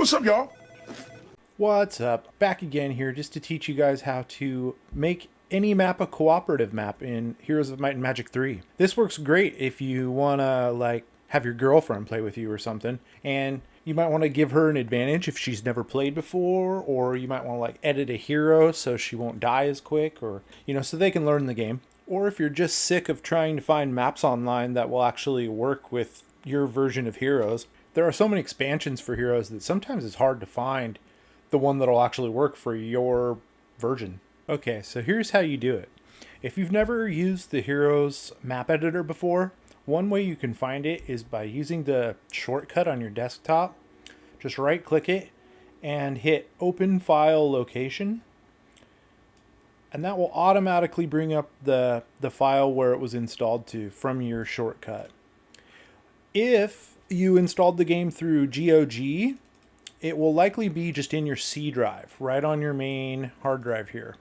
What's up, y'all? What's up? Back again here just to teach you guys how to make any map a cooperative map in Heroes of Might and Magic 3. This works great if you want to have your girlfriend play with you or something, and you might want to give her an advantage if she's never played before, or you might want to edit a hero so she won't die as quick, or so they can learn the game. Or if you're just sick of trying to find maps online that will actually work with your version of Heroes, there are so many expansions for Heroes that sometimes it's hard to find the one that'll actually work for your version. Okay, so here's how you do it. If you've never used the Heroes map editor before, one way you can find it is by using the shortcut on your desktop. Just right click it and hit open file location. And that will automatically bring up the file where it was installed to from your shortcut. If you installed the game through GOG, it will likely be just in your C drive, right on your main hard drive here.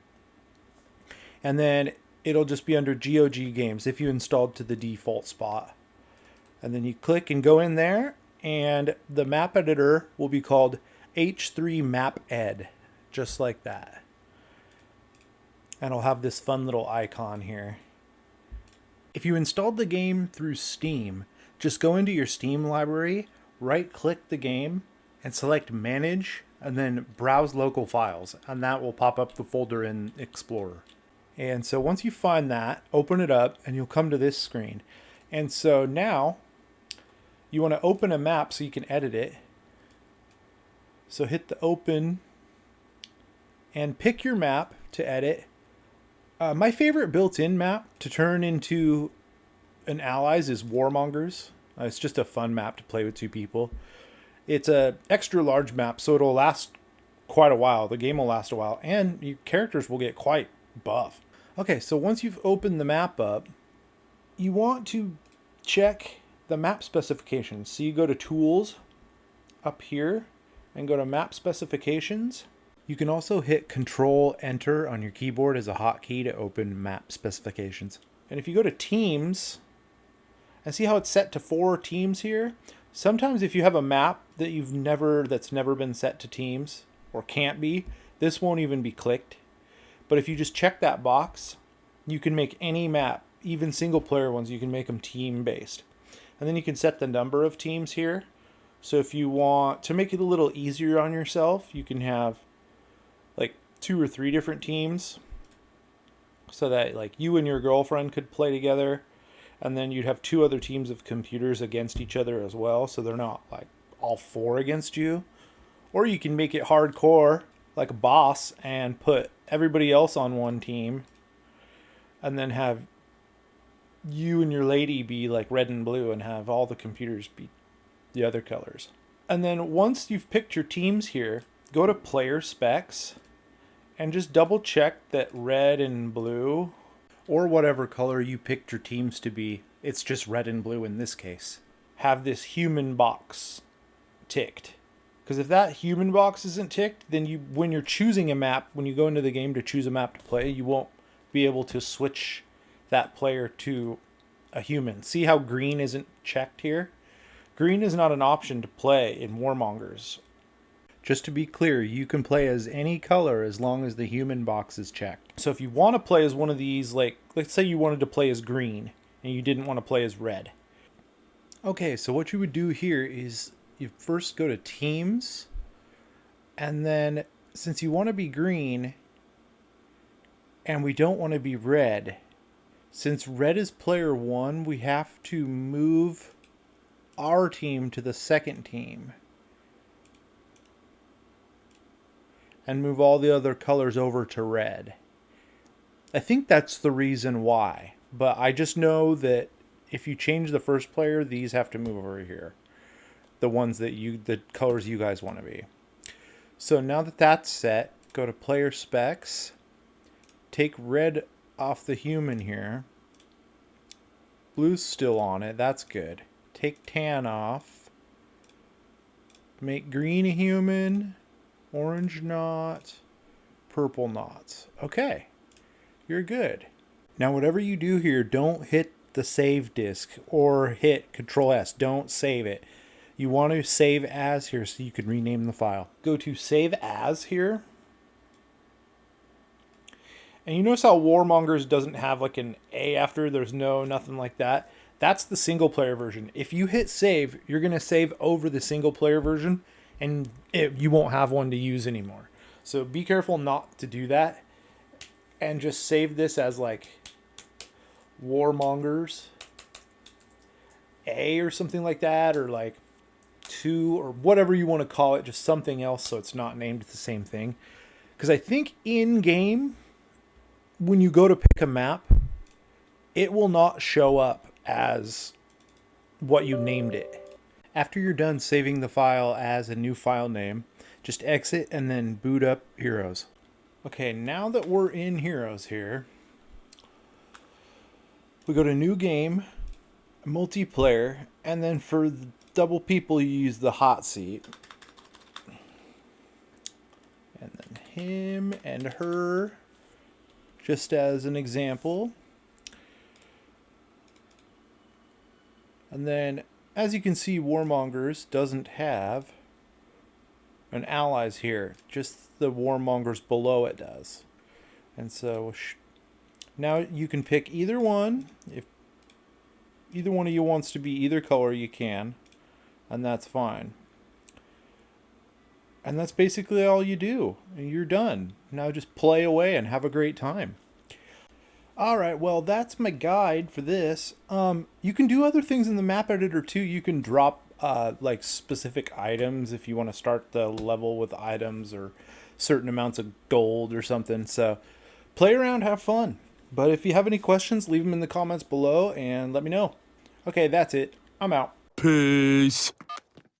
And then it'll just be under GOG games if you installed to the default spot. And then you click and go in there, and the map editor will be called H3 Map Ed, just like that. And it'll have this fun little icon here. If you installed the game through Steam, just go into your Steam library, right click the game, and select Manage, and then Browse Local Files, and that will pop up the folder in Explorer. And so once you find that, open it up, and you'll come to this screen. And so now, you want to open a map so you can edit it. So hit the open, and pick your map to edit. My favorite built-in map to turn into an allies is Warmongers. It's just a fun map to play with two people. It's a extra large map, so it'll last quite a while. The game will last a while, and your characters will get quite buff. Okay, so once you've opened the map up, you want to check the map specifications. So you go to Tools up here and go to Map Specifications. You can also hit Control Enter on your keyboard as a hotkey to open map specifications. And if you go to Teams, and see how it's set to 4 teams here? Sometimes if you have a map that that's never been set to teams, or can't be, this won't even be clicked. But if you just check that box, you can make any map, even single player ones, you can make them team based. And then you can set the number of teams here. So if you want to make it a little easier on yourself, you can have 2 or 3 different teams, so that you and your girlfriend could play together. And then you'd have 2 other teams of computers against each other as well, so they're not all 4 against you. Or you can make it hardcore, like a boss, and put everybody else on one team, and then have you and your lady be red and blue, and have all the computers be the other colors. And then once you've picked your teams here, go to Player Specs, and just double check that red and blue, or whatever color you picked your teams to be, it's just red and blue in this case, have this human box ticked. Because if that human box isn't ticked, then when you're choosing a map, when you go into the game to choose a map to play, you won't be able to switch that player to a human. See how green isn't checked here? Green is not an option to play in Warmongers. Just to be clear, you can play as any color as long as the human box is checked. So if you want to play as one of these, let's say you wanted to play as green and you didn't want to play as red. Okay, so what you would do here is you first go to Teams, and then since you want to be green and we don't want to be red, since red is player 1, we have to move our team to the second team and move all the other colors over to red. I think that's the reason why, but I just know that if you change the first player, these have to move over here. The ones that the colors you guys want to be. So now that that's set, go to Player Specs, take red off the human here. Blue's still on it, that's good. Take tan off. Make green a human. Orange not, purple not. Okay, you're good. Now whatever you do here, don't hit the save disk or hit Control S. Don't save it. You want to save as here so you can rename the file. Go to save as here. And you notice how Warmongers doesn't have like an A after, there's nothing like that. That's the single player version. If you hit save, you're going to save over the single player version and you won't have one to use anymore. So be careful not to do that and just save this as like Warmongers A or something like that, or like 2 or whatever you want to call it, just something else so it's not named the same thing. Because I think in game, when you go to pick a map, it will not show up as what you named it. After you're done saving the file as a new file name, just exit and then boot up Heroes. Okay, now that we're in Heroes here, we go to New Game, Multiplayer, and then for the double people you use the hot seat. And then him and her, just as an example. And then, as you can see, Warmongers doesn't have an allies here. Just the Warmongers below it does. And so now you can pick either one. If either one of you wants to be either color, you can. And that's fine. And that's basically all you do. You're done. Now just play away and have a great time. Alright, well that's my guide for this. You can do other things in the map editor too. You can drop like specific items if you want to start the level with items or certain amounts of gold or something. So play around, have fun. But if you have any questions, leave them in the comments below and let me know. Okay, that's it. I'm out. Peace.